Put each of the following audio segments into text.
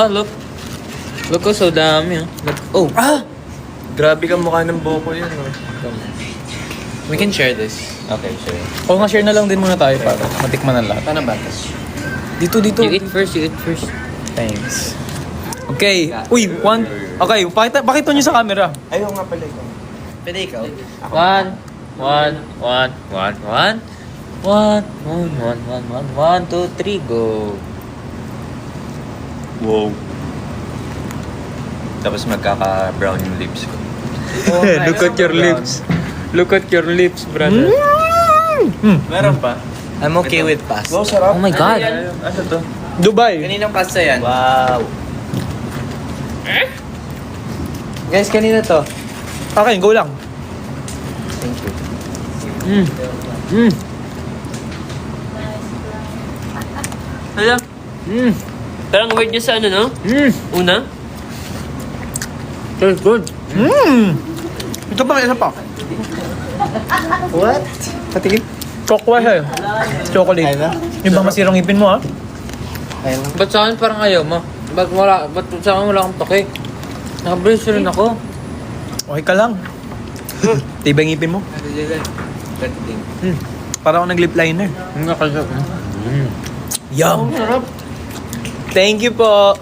Look. Look ko, so dami. Look. Oh! Grabe ka mukha ng buko yun. We can share this. Okay, sure. O nga, share na lang din muna tayo para matikman ang lahat. Paano ba? Dito. You eat first. Thanks. Okay. Uy, one. Okay, pakita nyo sa camera. Ayaw nga pala ikaw. Pwede ikaw? One, two, three, go. Wow. Tapos magkaka-brown yung lips ko. Look at your lips. Look at your lips, brother. Meron pa? I'm okay with pasta. Wow, sarap. Oh my God. Ano to? Dubai. Kaninang pasta yan? Wow. Guys, kanina to. Okay, go lang. Thank you. Hala? Parang weird niya sa ano, no? Una? Tastes good. Ito pa, isa pa. What? Patigil. Chocolate. Chocolate. Yung bang masirang ngipin mo, ha? Ba't sa akin parang ayaw mo? Ba't sa akin wala akong toke? Nakabrace rin ako. Okay ka lang. Tibay ngipin mo. Para ako nag-lip liner. Yum. Thank you po.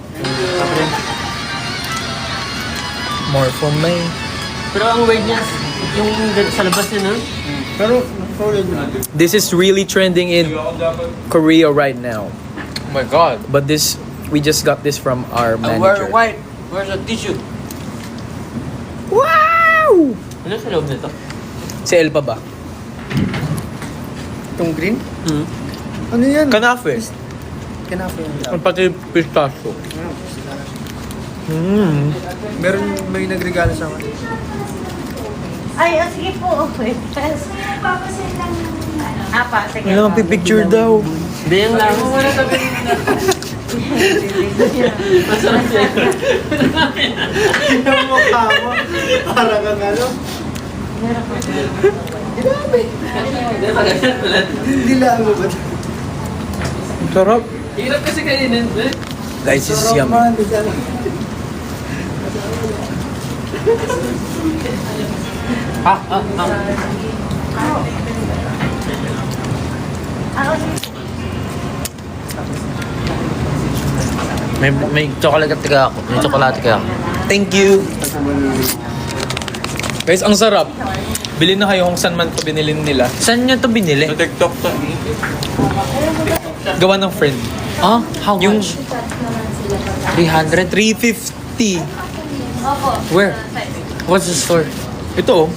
More for me. Pero ang weird niya, yung sa labas niya, no? This is really trending in Korea right now. Oh my God. But we just got this from our manager. Where's the tissue? Wow! Ano sa loob nito? Si Elpa ba? Itong green? Hmm. Ano yan? Kanafe. Kinafe yung Ang pati pistachio. may nagregalo sa akin. Ay, sige po. Okay. Papasin lang yung Apa, sige. Wala mang pipicture daw. Hindi yung lang. Masarap siya. Yung mukha mo. Parang kang ano. Hindi lang mo ba? Sarap. Hirap kasi kanina. Guys, this is yummy. May chocolate ka ako. May chocolate ka ako. Thank you. Guys, ang sarap. Bilhin na kayo kung saan man ito binili nila. Saan niyo to binili? Sa TikTok to. Gawa ng friend. Ah? How Yung- much? 300? 350. Where? What's the store? Ito oh.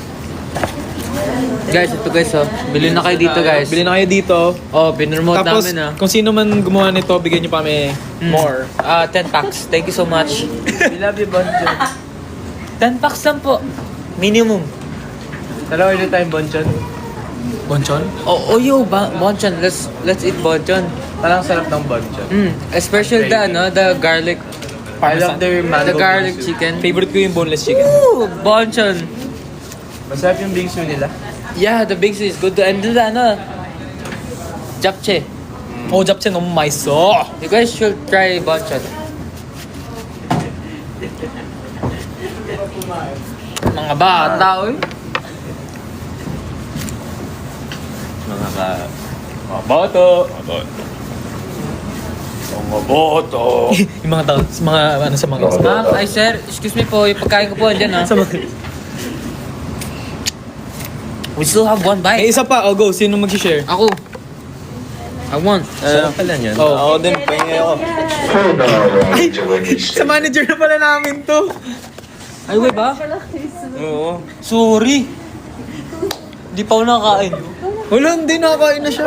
Guys, ito guys oh. Bilhin na kayo dito guys. Bilhin na kayo dito. Oh, pinremote Tapos, namin ah. kung sino man gumawa nito, bigyan nyo pa kami more. 10 packs. Thank you so much. We love you, Bonjon. 10 packs lang po. Minimum. Dalawa ulit tayong Bonjon. Bonchon? Oh yo, bonchon. Let's eat bonchon. Parang sarap ng Bonjon. Especially the garlic. I love their mango The garlic bingsu. chicken. Favorite ko yung boneless chicken. Ooh, bonchon. Masarap yung bingsu nila. Yeah, the big is good. And the japchae. Oh, japchae 너무 맛있어. You guys should try bonchon. Mga bata, oy. Mga boto. Mga boto. Yung mga tao, sa mga Ma'am, ay sir, excuse me po, yung pagkain ko po andyan ha. We still have one May bite. isa pa, go. Sino mag-share? Ako. I want. Sarap pala niyan. Oh. Ako din, pahingi ako. Sa manager na pala namin to. Ay, wait ba? Oo. Sorry. Di pa ako nakakain. Wala, hindi nakakain na siya.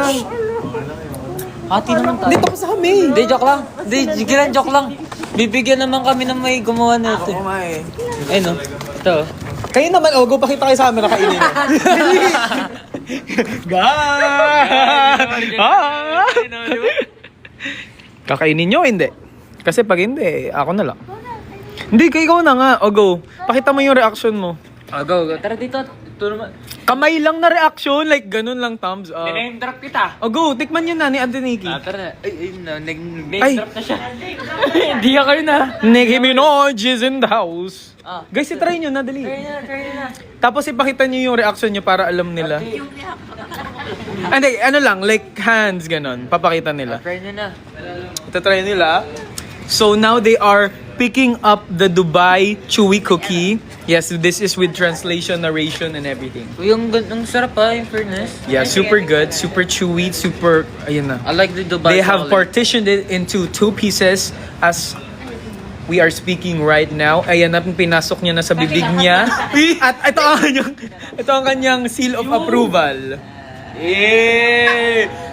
Hati naman tayo. Dito ka sa kami. Hindi, joke lang. Hindi, sige lang, joke lang. Bibigyan naman kami ng may gumawa na ito. Ako nga eh. Ayun no. Ito. Kayo naman, go, pakita kayo sa camera, kainin nyo. Kakainin nyo, hindi. Kasi pag hindi, ako na lang. Hindi, kayo na nga. Go. Pakita mo yung reaction mo. Go. Tara dito. Ito naman. Kamay lang na reaction, like ganun lang, thumbs up. Name drop kita. Oh, go, tikman yun na ni Antoniki. Tara. Ay, name Ay. drop na siya. Hindi ako yun na. Nicki Minaj is in the house. Ah. Guys, itry nyo na, dali. Try na. Tapos ipakita nyo yung reaction nyo para alam nila. Hindi, ano lang, like hands, ganun. Papakita nila. Try na. Ito try nila. So now they are picking up the Dubai Chewy Cookie. Yes, this is with translation, narration, and everything. Uy, ang sarap pa, in fairness. Yeah, super good, super chewy, super, ayun na. I like the Dubai. They have chocolate. partitioned it into 2 pieces as we are speaking right now. Ayan na, pinasok niya na sa bibig niya. At ito ang kanyang seal of approval. Yeah!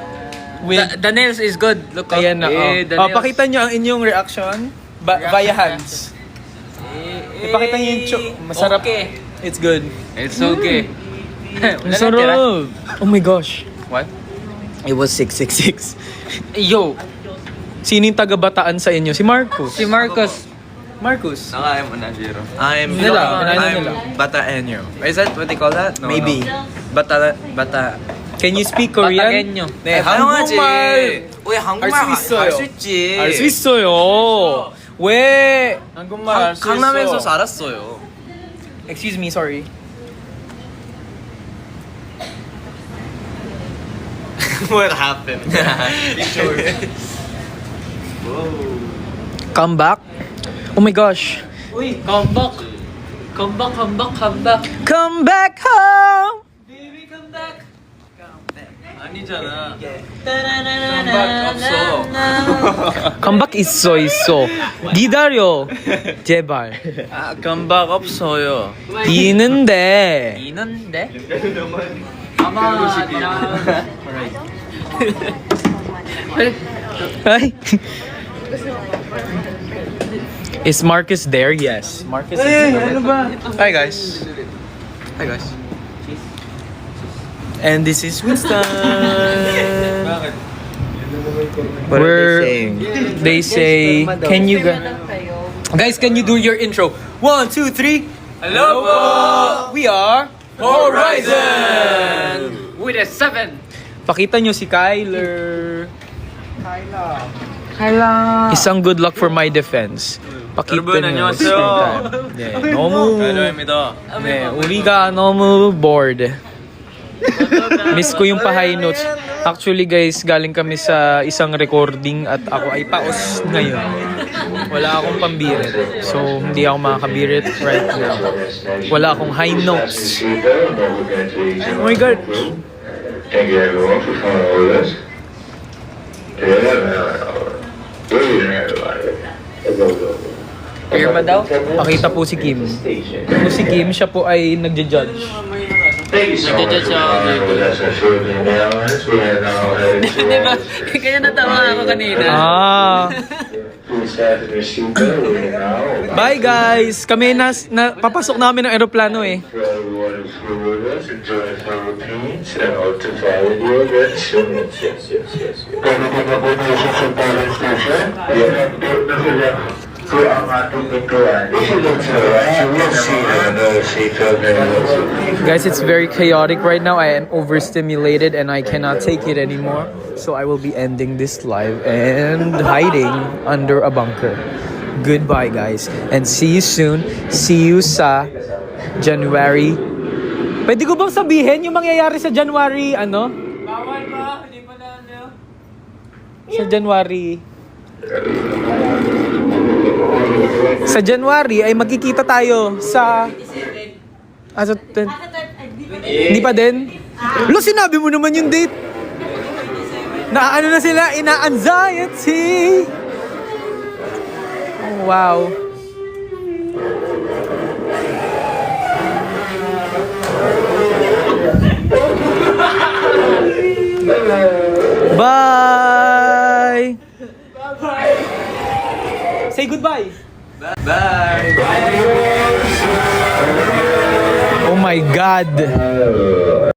With, The nails is good. Look up. ayan na, the oh. nails. Pakita niyo ang inyong reaction via hands. Ipakita niyo yung masarap. Okay. It's good. It's okay. Ang sarap. Oh my gosh. What? It was 666. Yo, Sino yung taga-Bataan sa inyo? Si Marcos. si Marcos. Marcos. Nakaya mo na, Jiro. I'm Nila, kinain nila. Bataenyo. Is that what they call that? No, Maybe. No. Bata. Can you speak Korean? Batagenyo. 네, 한국말. 우리 한국말 알 수 있어요. 할수 있지. 알 수 있어요. 왜? 한국말 알수 강남에서 살았어요. Excuse me, sorry. What happened? Come back? Oh my gosh. Uy, come back. Come back. Come back home. Baby, come back. 아니잖아. Come back 있어. 기다려. 제발. 아, 감각 없어요. 있는데. 이는데? 아마 Ay. Is Marcus there? Yes. Marcus is there. Hi guys. And this is Winston. What We're- are they saying? They say, can you guys, can you do your intro? 1, 2, 3. Hello po! We are Horizon! with a 7. Pakita nyo si Kyler. Kyla. Isang good luck for my defense. Pakita 여러분, nyo. 안녕하세요. 네, 너무 헬로입니다. 네, 우리가 너무 bored. Miss ko yung pa-high notes. Actually guys, galing kami sa isang recording at ako ay paos ngayon. Wala akong pambirit. So, hindi ako makakabirit right now. Wala akong high notes. Oh my God. Thank you everyone for coming with us. Clear ba daw? Pakita po si Kim. Po si Kim, siya po ay nagja-judge. Thank you so much for coming with us on Philippine Airlines. We have now headed to Kaya natawa ako kanina. Please fasten your seatbelt. We are now Bye guys! Kami papasok namin ng aeroplano eh. for everyone who flew with us. Enjoy the Philippines and hope to fly with you again soon. Yes. Pagdating na po tayo sa Santalan Station. I-update na sila po ang ating pintuan. If you look to the right, you will see another seatbelt there. Guys, it's very chaotic right now. I am overstimulated and I cannot take it anymore. So I will be ending this live and hiding under a bunker. Goodbye guys and see you soon. See you sa January. Pwede ko bang sabihin yung mangyayari sa January ano? Bawal ba? Hindi pa na ano? Sa January. Sa January ay magkikita tayo sa Hindi pa din? Lo, sinabi mo naman yung date. Ano na sila? Ina-anxiety. Oh, wow. Bye. Say goodbye. Bye. Oh my God.